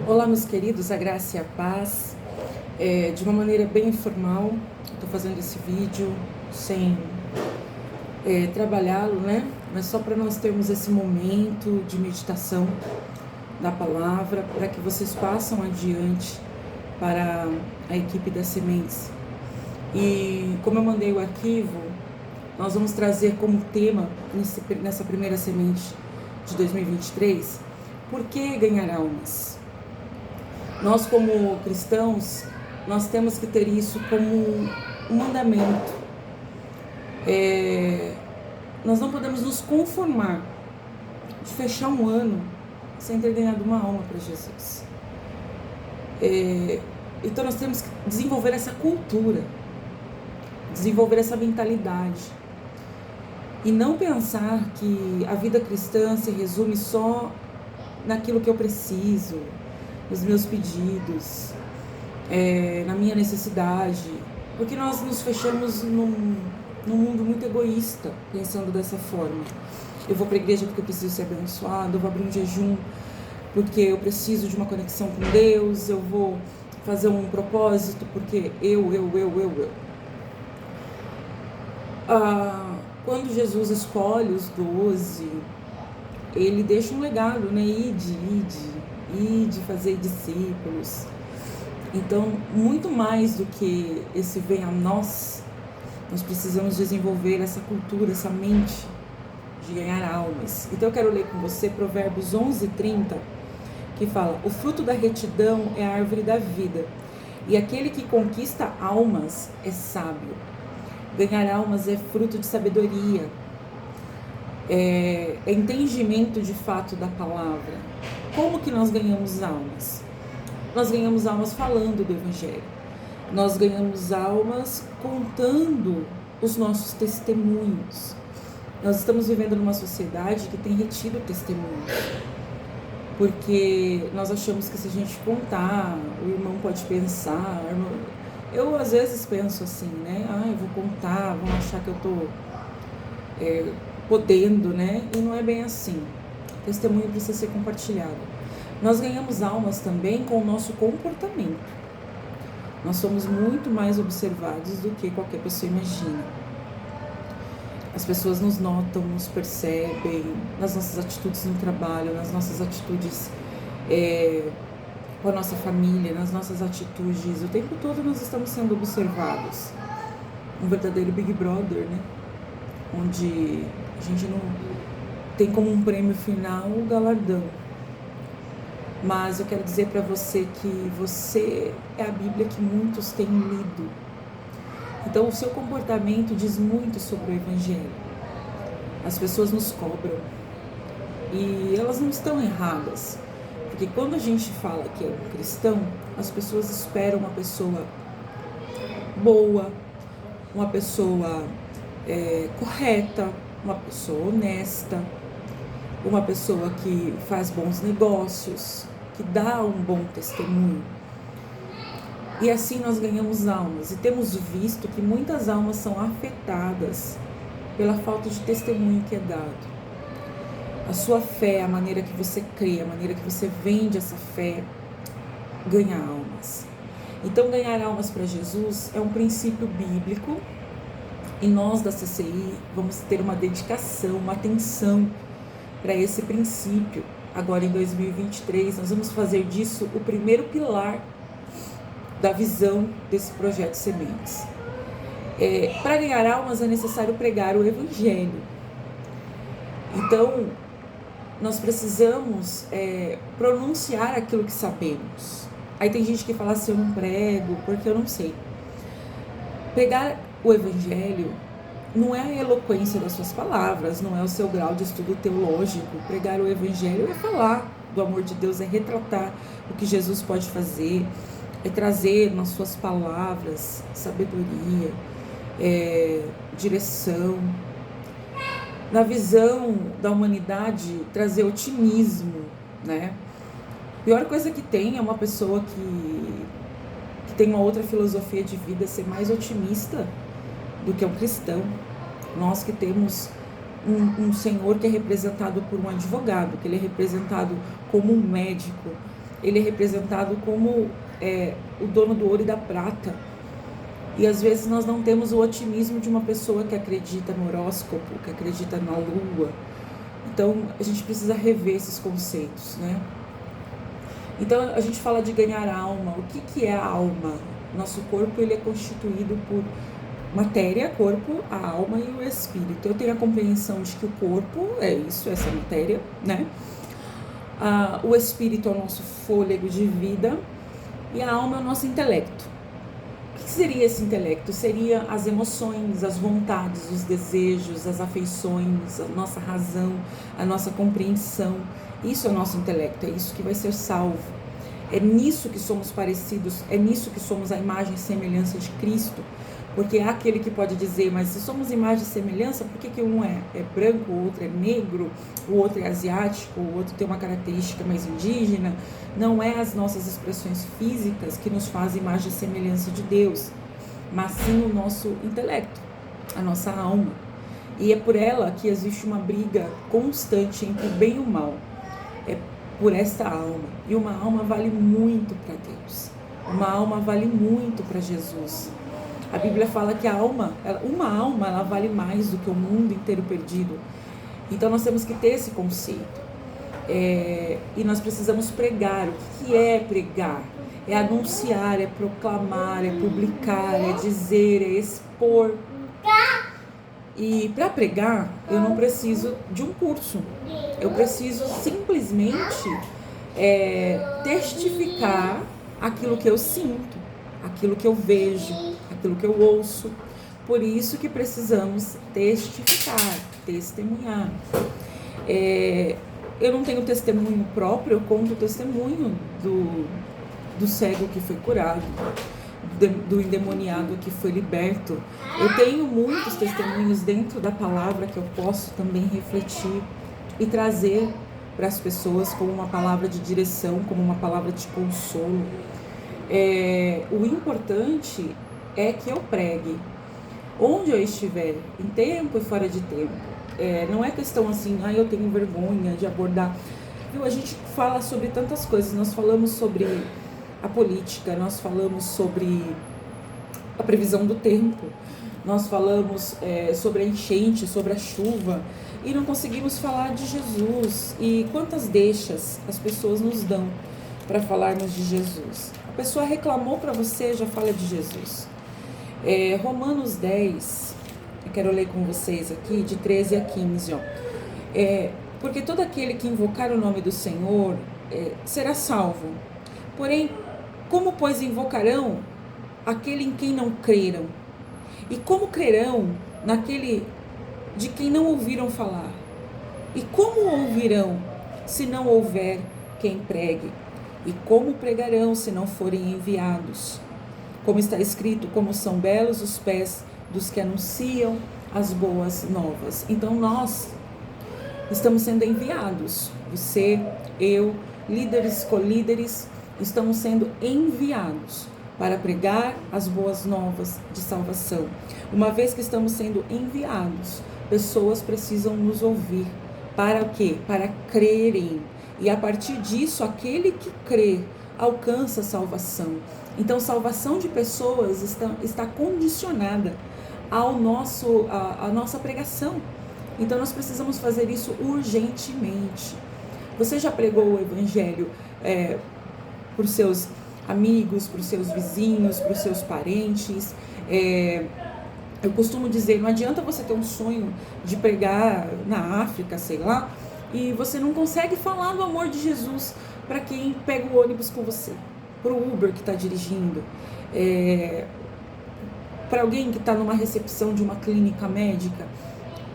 Olá, meus queridos, a graça e a paz. De uma maneira bem informal, estou fazendo esse vídeo sem trabalhá-lo, né? Mas só para nós termos esse momento de meditação da palavra, para que vocês passem adiante para a equipe das sementes. E como eu mandei o arquivo, nós vamos trazer como tema nessa primeira semente de 2023, por que ganhar almas? Nós, como cristãos, nós temos que ter isso como um mandamento. Nós não podemos nos conformar de fechar um ano sem ter ganhado uma alma para Jesus. Então nós temos que desenvolver essa cultura, desenvolver essa mentalidade. E não pensar que a vida cristã se resume só naquilo que eu preciso, nos meus pedidos, na minha necessidade, porque nós nos fechamos num mundo muito egoísta, pensando dessa forma. Eu vou para a igreja porque eu preciso ser abençoado, eu vou abrir um jejum porque eu preciso de uma conexão com Deus, eu vou fazer um propósito porque eu. Quando Jesus escolhe os 12, ele deixa um legado, né? Ide, fazer discípulos. Então, muito mais do que esse vem a nós precisamos desenvolver essa cultura, essa mente de ganhar almas. Então, eu quero ler com você Provérbios 11:30, que fala: o fruto da retidão é a árvore da vida, e aquele que conquista almas é sábio. Ganhar almas é fruto de sabedoria, é entendimento de fato da palavra. Como que nós ganhamos almas? Nós ganhamos almas falando do Evangelho. Nós ganhamos almas contando os nossos testemunhos. Nós estamos vivendo numa sociedade que tem retido testemunhos. Porque nós achamos que se a gente contar, o irmão pode pensar. Eu às vezes penso assim, né? Eu vou contar, vão achar que eu estou podendo, né? E não é bem assim. O testemunho precisa ser compartilhado. Nós ganhamos almas também com o nosso comportamento. Nós somos muito mais observados do que qualquer pessoa imagina. As pessoas nos notam, nos percebem, nas nossas atitudes no trabalho, nas nossas atitudes com a nossa família, nas nossas atitudes. O tempo todo nós estamos sendo observados. Um verdadeiro Big Brother, né? Onde a gente não tem como um prêmio final o galardão. Mas eu quero dizer para você que você é a Bíblia que muitos têm lido. Então o seu comportamento diz muito sobre o Evangelho. As pessoas nos cobram. E elas não estão erradas. Porque quando a gente fala que é um cristão, as pessoas esperam uma pessoa boa, uma pessoa correta, uma pessoa honesta, uma pessoa que faz bons negócios, que dá um bom testemunho. E assim nós ganhamos almas. E temos visto que muitas almas são afetadas pela falta de testemunho que é dado. A sua fé, a maneira que você crê, a maneira que você vende essa fé, ganha almas. Então, ganhar almas para Jesus é um princípio bíblico. E nós da CCI vamos ter uma dedicação, uma atenção para esse princípio. Agora em 2023 nós vamos fazer disso o primeiro pilar da visão desse projeto Sementes. Para ganhar almas é necessário pregar o Evangelho. Então nós precisamos pronunciar aquilo que sabemos. Aí tem gente que fala assim: eu não prego porque eu não sei. Pregar o Evangelho não é a eloquência das suas palavras, não é o seu grau de estudo teológico. Pregar o Evangelho é falar do amor de Deus, é retratar o que Jesus pode fazer, é trazer nas suas palavras sabedoria, direção. Na visão da humanidade, trazer otimismo, né? A pior coisa que tem é uma pessoa que tem uma outra filosofia de vida ser mais otimista do que um cristão. Nós que temos um Senhor que é representado por um advogado, que ele é representado como um médico, ele é representado como o dono do ouro e da prata. E às vezes nós não temos o otimismo de uma pessoa que acredita no horóscopo, que acredita na lua. Então a gente precisa rever esses conceitos, né? Então a gente fala de ganhar alma. O que é a alma? Nosso corpo ele é constituído por matéria, corpo, a alma e o espírito. Eu tenho a compreensão de que o corpo é isso, essa matéria, né? O espírito é o nosso fôlego de vida e a alma é o nosso intelecto. O que seria esse intelecto? Seria as emoções, as vontades, os desejos, as afeições, a nossa razão, a nossa compreensão. Isso é o nosso intelecto, é isso que vai ser salvo. É nisso que somos parecidos, é nisso que somos a imagem e semelhança de Cristo. Porque há aquele que pode dizer, mas se somos imagem e semelhança, por que um é branco, o outro é negro, o outro é asiático, o outro tem uma característica mais indígena? Não é as nossas expressões físicas que nos fazem imagem e semelhança de Deus, mas sim o nosso intelecto, a nossa alma. E é por ela que existe uma briga constante entre o bem e o mal. É por esta alma. E uma alma vale muito para Deus. Uma alma vale muito para Jesus. A Bíblia fala que uma alma, ela vale mais do que o mundo inteiro perdido. Então nós temos que ter esse conceito. E nós precisamos pregar. O que é pregar? É anunciar, é proclamar, é publicar, é dizer, é expor. E para pregar, eu não preciso de um curso. Eu preciso simplesmente testificar aquilo que eu sinto, aquilo que eu vejo, aquilo que eu ouço. Por isso que precisamos testificar, testemunhar. Eu não tenho testemunho próprio, eu conto o testemunho do cego que foi curado, do endemoniado que foi liberto. Eu tenho muitos testemunhos dentro da palavra que eu posso também refletir e trazer para as pessoas como uma palavra de direção, como uma palavra de consolo. O importante é que eu pregue onde eu estiver, em tempo e fora de tempo. Não é questão assim, eu tenho vergonha de abordar. Viu? A gente fala sobre tantas coisas. Nós falamos sobre a política, nós falamos sobre a previsão do tempo, nós falamos sobre a enchente, sobre a chuva, e não conseguimos falar de Jesus. E quantas deixas as pessoas nos dão para falarmos de Jesus? A pessoa reclamou para você, já fala de Jesus. Romanos 10, eu quero ler com vocês aqui, de 13 a 15, ó. Porque todo aquele que invocar o nome do Senhor será salvo. Porém, como, pois, invocarão aquele em quem não creram? E como crerão naquele de quem não ouviram falar? E como ouvirão se não houver quem pregue? E como pregarão se não forem enviados? Como está escrito, como são belos os pés dos que anunciam as boas novas. Então nós estamos sendo enviados. Você, eu, líderes, colíderes, estamos sendo enviados para pregar as boas novas de salvação. Uma vez que estamos sendo enviados, pessoas precisam nos ouvir. Para o quê? Para crerem. E a partir disso, aquele que crê alcança a salvação. Então, salvação de pessoas está condicionada à nossa pregação. Então, nós precisamos fazer isso urgentemente. Você já pregou o Evangelho para os seus amigos, para os seus vizinhos, para os seus parentes? Eu costumo dizer, não adianta você ter um sonho de pregar na África, sei lá, e você não consegue falar do amor de Jesus para quem pega o ônibus com você, para o Uber que está dirigindo, para alguém que está numa recepção de uma clínica médica.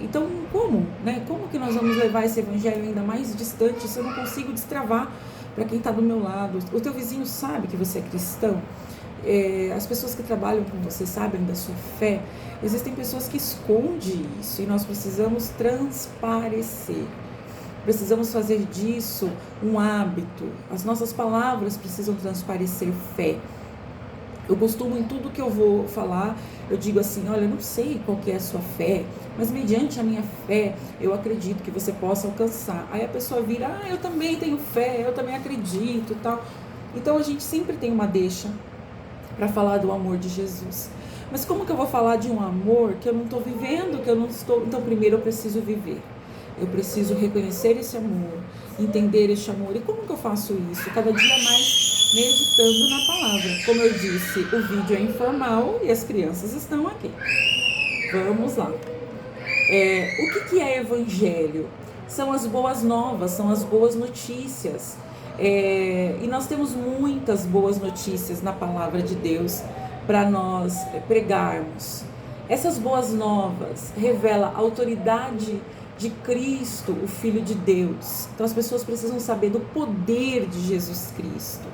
Então, como? Né? Como que nós vamos levar esse evangelho ainda mais distante se eu não consigo destravar para quem está do meu lado? O teu vizinho sabe que você é cristão? As pessoas que trabalham com você sabem da sua fé? Existem pessoas que escondem isso e nós precisamos transparecer. Precisamos fazer disso um hábito. As nossas palavras precisam transparecer fé. Eu costumo, em tudo que eu vou falar, eu digo assim, olha, eu não sei qual que é a sua fé, mas mediante a minha fé, eu acredito que você possa alcançar. Aí a pessoa vira, eu também tenho fé, eu também acredito e tal. Então a gente sempre tem uma deixa para falar do amor de Jesus. Mas como que eu vou falar de um amor que eu não estou vivendo, que eu não estou... Então primeiro eu preciso viver. Eu preciso reconhecer esse amor, entender esse amor. E como que eu faço isso? Cada dia mais meditando na palavra. Como eu disse, o vídeo é informal e as crianças estão aqui. Vamos lá. O que é evangelho? São as boas novas, são as boas notícias. E nós temos muitas boas notícias na palavra de Deus para nós pregarmos. Essas boas novas revelam a autoridade de Cristo, o Filho de Deus. Então as pessoas precisam saber do poder de Jesus Cristo.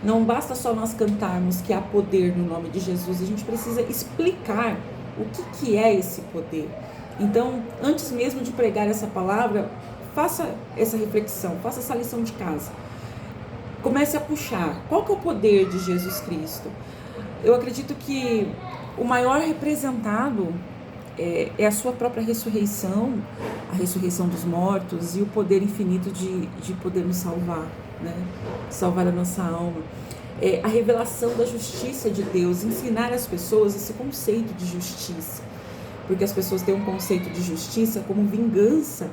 Não basta só nós cantarmos que há poder no nome de Jesus, a gente precisa explicar o que é esse poder. Então, antes mesmo de pregar essa palavra, faça essa reflexão, faça essa lição de casa. Comece a puxar. Qual que é o poder de Jesus Cristo? Eu acredito que o maior representado é a sua própria ressurreição, a ressurreição dos mortos e o poder infinito de poder nos salvar, né? Salvar a nossa alma. A revelação da justiça de Deus, ensinar às pessoas esse conceito de justiça. Porque as pessoas têm um conceito de justiça como vingança,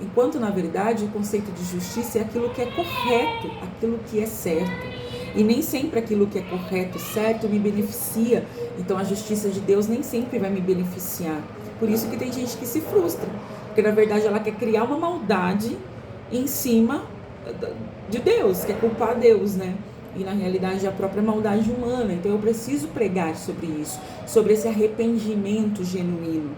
enquanto na verdade o conceito de justiça é aquilo que é correto, aquilo que é certo. E nem sempre aquilo que é correto e certo me beneficia. Então a justiça de Deus nem sempre vai me beneficiar. Por isso que tem gente que se frustra, porque na verdade ela quer criar uma maldade em cima de Deus, quer culpar Deus, né? E na realidade é a própria maldade humana. Então eu preciso pregar sobre isso, sobre esse arrependimento genuíno.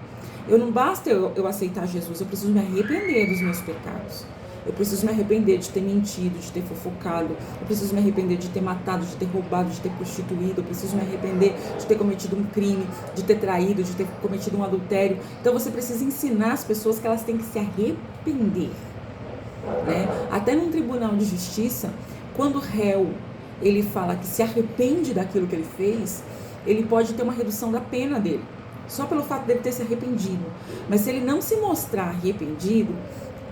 Não basta eu aceitar Jesus, eu preciso me arrepender dos meus pecados. Eu preciso me arrepender de ter mentido, de ter fofocado. Eu preciso me arrepender de ter matado, de ter roubado, de ter prostituído. Eu preciso me arrepender de ter cometido um crime, de ter traído, de ter cometido um adultério. Então você precisa ensinar as pessoas que elas têm que se arrepender, né? Até num tribunal de justiça, quando o réu ele fala que se arrepende daquilo que ele fez, ele pode ter uma redução da pena dele, só pelo fato dele ter se arrependido. Mas se ele não se mostrar arrependido,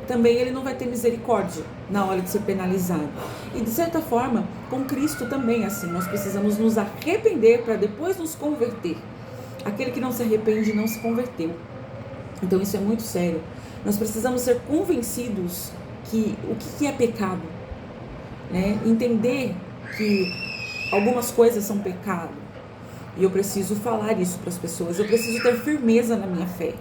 também ele não vai ter misericórdia na hora de ser penalizado. E de certa forma, com Cristo também é assim, nós precisamos nos arrepender para depois nos converter. Aquele que não se arrepende não se converteu. Então isso é muito sério. Nós precisamos ser convencidos que o que é pecado, né? Entender que algumas coisas são pecado. E eu preciso falar isso para as pessoas. Eu preciso ter firmeza na minha fé.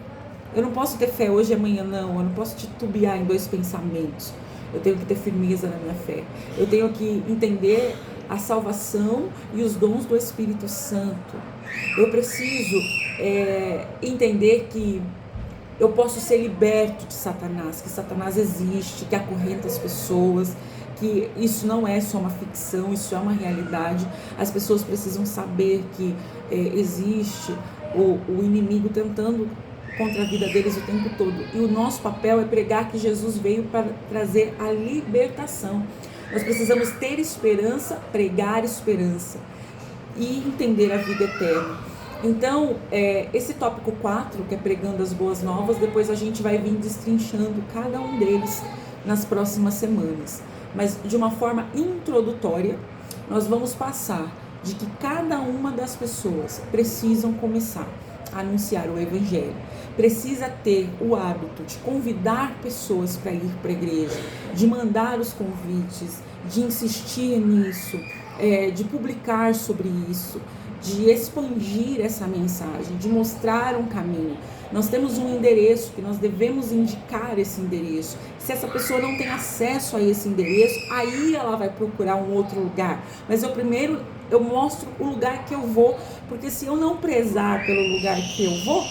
Eu não posso ter fé hoje e amanhã não. Eu não posso titubear em dois pensamentos. Eu tenho que ter firmeza na minha fé. Eu tenho que entender a salvação e os dons do Espírito Santo. Eu preciso entender que eu posso ser liberto de Satanás, que Satanás existe, que acorrenta as pessoas, que isso não é só uma ficção, isso é uma realidade. As pessoas precisam saber que existe o inimigo tentando contra a vida deles o tempo todo. E o nosso papel é pregar que Jesus veio para trazer a libertação. Nós precisamos ter esperança, pregar esperança e entender a vida eterna. Então, esse tópico 4, que é pregando as boas novas, depois a gente vai vir destrinchando cada um deles nas próximas semanas. Mas de uma forma introdutória, nós vamos passar de que cada uma das pessoas precisam começar a anunciar o Evangelho. Precisa ter o hábito de convidar pessoas para ir para a igreja, de mandar os convites, de insistir nisso, de publicar sobre isso, de expandir essa mensagem, de mostrar um caminho. Nós temos um endereço que nós devemos indicar esse endereço. Se essa pessoa não tem acesso a esse endereço, aí ela vai procurar um outro lugar. Mas eu mostro o lugar que eu vou, porque se eu não prezar pelo lugar que eu vou,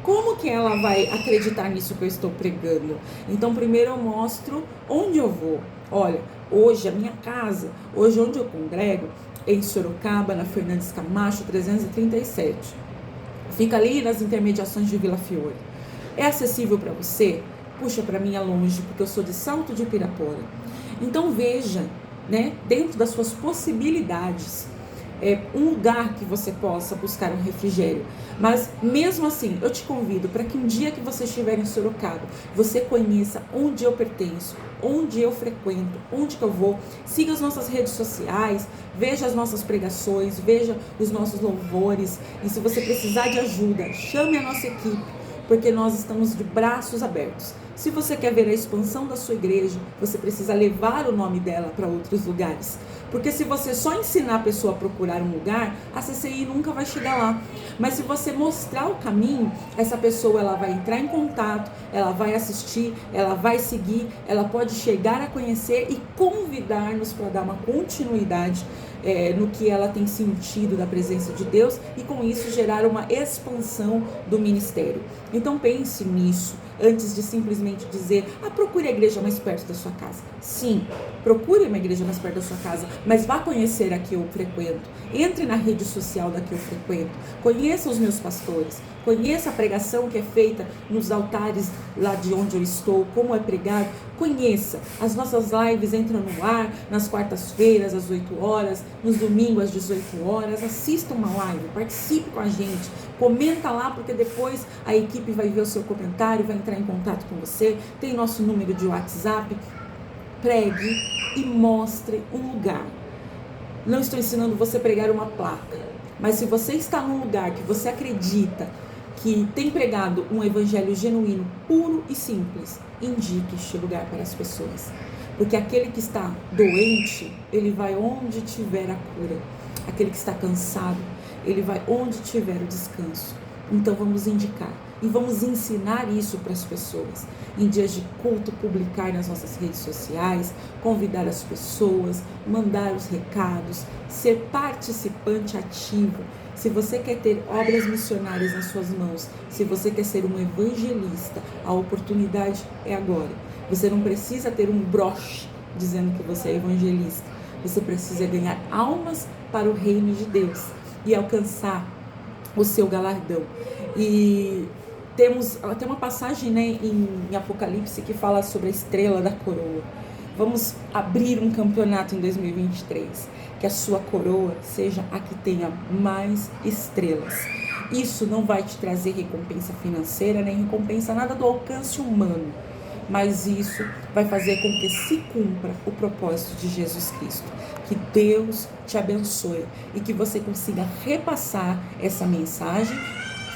como que ela vai acreditar nisso que eu estou pregando? Então, primeiro eu mostro onde eu vou. Olha, hoje a minha casa, hoje onde eu congrego, em Sorocaba, na Fernandes Camacho, 337. Fica ali nas intermediações de Vila Fiore. É acessível para você? Puxa, para mim é longe, porque eu sou de Salto de Pirapora. Então veja, né, dentro das suas possibilidades, um lugar que você possa buscar um refrigério. Mas mesmo assim, eu te convido para que um dia que você estiver em Sorocaba, você conheça onde eu pertenço, onde eu frequento, onde que eu vou. Siga as nossas redes sociais, veja as nossas pregações, veja os nossos louvores. E se você precisar de ajuda, chame a nossa equipe, porque nós estamos de braços abertos. Se você quer ver a expansão da sua igreja, você precisa levar o nome dela para outros lugares. Porque se você só ensinar a pessoa a procurar um lugar, a CCI nunca vai chegar lá. Mas se você mostrar o caminho, essa pessoa ela vai entrar em contato, ela vai assistir, ela vai seguir, ela pode chegar a conhecer e convidar-nos para dar uma continuidade no que ela tem sentido da presença de Deus e com isso gerar uma expansão do ministério. Então pense nisso antes de simplesmente dizer, procure a igreja mais perto da sua casa. Sim, procure uma igreja mais perto da sua casa, mas vá conhecer a que eu frequento. Entre na rede social da que eu frequento, conheça os meus pastores, conheça a pregação que é feita nos altares lá de onde eu estou, como é pregado, conheça. As nossas lives entram no ar nas quartas-feiras às 8 horas, nos domingos às 18 horas, assista uma live, participe com a gente, comenta lá, porque depois a equipe vai ver o seu comentário, vai entrar em contato com você, tem nosso número de WhatsApp. Pregue e mostre um lugar. Não estou ensinando você a pregar uma placa, mas se você está num lugar que você acredita que tem pregado um evangelho genuíno, puro e simples, indique este lugar para as pessoas. Porque aquele que está doente, ele vai onde tiver a cura. Aquele que está cansado, ele vai onde tiver o descanso. Então vamos indicar e vamos ensinar isso para as pessoas. Em dias de culto, publicar nas nossas redes sociais, convidar as pessoas, mandar os recados, ser participante ativo. Se você quer ter obras missionárias nas suas mãos, se você quer ser um evangelista, a oportunidade é agora. Você não precisa ter um broche dizendo que você é evangelista. Você precisa ganhar almas para o reino de Deus e alcançar o seu galardão. E tem uma passagem, né, em Apocalipse que fala sobre a estrela da coroa. Vamos abrir um campeonato em 2023, que a sua coroa seja a que tenha mais estrelas. Isso não vai te trazer recompensa financeira, nem recompensa nada do alcance humano, mas isso vai fazer com que se cumpra o propósito de Jesus Cristo. Que Deus te abençoe e que você consiga repassar essa mensagem,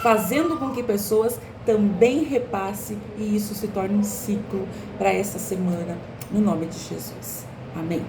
fazendo com que pessoas também repassem e isso se torne um ciclo para essa semana, no nome de Jesus. Amém.